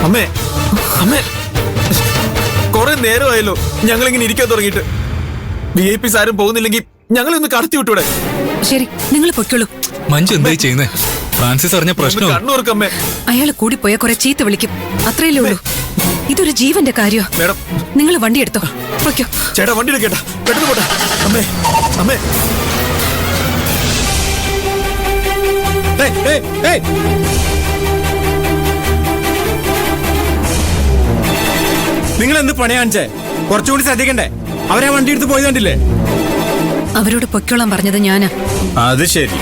അമ്മേ അമ്മേ കുറെ നേരമായല്ലോ ഞങ്ങളിങ്ങനെ ഇരിക്കാൻ തുടങ്ങിയിട്ട്. VIP ആരും പോകുന്നില്ലെങ്കിൽ ഞങ്ങളൊന്ന് കടത്തി വിട്ടൂടെ? ശരി, നിങ്ങൾ പൊയ്ക്കോളൂ. മഞ്ജു എന്തായി ചെയ്യുന്നേ? ഫ്രാൻസിസ് അറിഞ്ഞ പ്രശ്നം. കണ്ണൂർക്കമ്മേ. അയാൾ കൂടി പോയാൽ കുറെ ചീത്ത വിളിക്കും, അത്രയല്ലേ ഉള്ളൂ. ഇതൊരു ജീവന്റെ കാര്യോ. മേഡം, നിങ്ങൾ വണ്ടി എടുത്തോ, പൊയ്ക്കോ. ചേട്ടാ വണ്ടി എടുക്കേട്ടാ, പെട്ടെന്ന് പോട്ടെ. അമ്മേ അമ്മേ നിങ്ങൾ എന്ത് പണി കാണിച്ചേ? കുറച്ചുകൂടി ശ്രദ്ധിക്കണ്ടേ? അവരെ വണ്ടി എടുത്ത് പോയി കണ്ടില്ലേ? അവരോട് പൊയ്ക്കോളാൻ പറഞ്ഞത് ഞാനാ. അത് ശരി.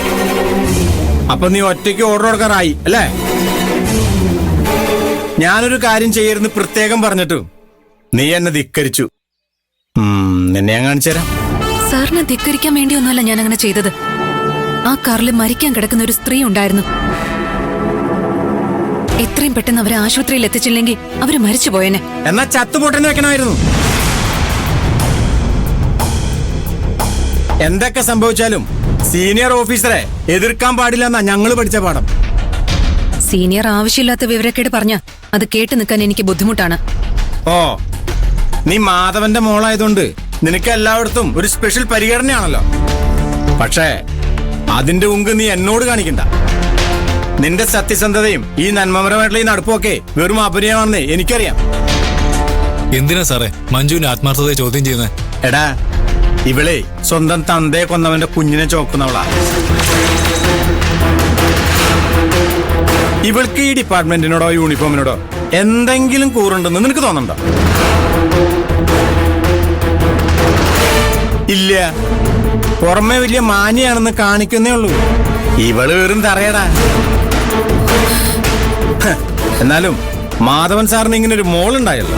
അപ്പൊ നീ ഒറ്റയ്ക്ക് ഓർഡർ കൊടുക്കാറായി അല്ലേ? ഞാനൊരു കാര്യം ചെയ്യരുന്ന് പ്രത്യേകം പറഞ്ഞിട്ടു നീ എന്നെ ധിക്കരിച്ചു. നിന്നെ ഞാൻ കാണിച്ചുതരാം. സാറിനെ ധിക്കരിക്കാൻ വേണ്ടിയൊന്നുമല്ല ഞാൻ അങ്ങനെ ചെയ്തത്. ആ കാറിൽ മരിക്കാൻ കിടക്കുന്ന ഒരു സ്ത്രീ ഉണ്ടായിരുന്നു. എത്രയും പെട്ടെന്ന് അവരെ ആശുപത്രിയിൽ എത്തിച്ചില്ലെങ്കിൽ അവര് മരിച്ചു പോയേനെ. എന്നാ ചത്തുപൊട്ടനെ വെക്കണമായിരുന്നു. എന്തൊക്കെ സംഭവിച്ചാലും സീനിയർ ഓഫീസറെ എതിർക്കാൻ പാടില്ലെന്നാ ഞങ്ങള് പഠിച്ച പാഠം. സീനിയർ ആവശ്യമില്ലാത്ത വിവരക്കേട് പറഞ്ഞ അത് കേട്ടു നിൽക്കാൻ എനിക്ക് ബുദ്ധിമുട്ടാണ്. ഓ, നീ മാധവന്റെ മോളായതുകൊണ്ട് നിനക്ക് എല്ലായിടത്തും ഒരു സ്പെഷ്യൽ പരിഗണനയാണല്ലോ. പക്ഷേ അതിന്റെ ഉങ്ക് നീ എന്നോട് കാണിക്കണ്ട. നിന്റെ സത്യസന്ധതയും ഈ നന്മപരമായിട്ടുള്ള ഈ നടപ്പുമൊക്കെ വെറും അഭിനയമാണെന്ന് എനിക്കറിയാം. എന്തിനാ സാറേ മഞ്ജുവിന്റെ ആത്മാർത്ഥതയെ ചോദ്യം ചെയ്യുന്നത്? എടാ, ഇവളെ സ്വന്തം തന്തയെ കൊന്നവന്റെ കുഞ്ഞിനെ ചോക്കുന്നവളാ. ഇവൾക്ക് ഈ ഡിപ്പാർട്ട്മെന്റിനോടോ യൂണിഫോമിനോടോ എന്തെങ്കിലും കൂറുണ്ടെന്ന് നിനക്ക് തോന്നണ്ടോ? ഇല്ല. പുറമെ വലിയ മാന്യാണെന്ന് കാണിക്കുന്നേ ഉള്ളൂ. ഇവള് വെറും തറയടാ. എന്നാലും മാധവൻ സാറിന് ഇങ്ങനെ ഒരു മോളുണ്ടായല്ലോ.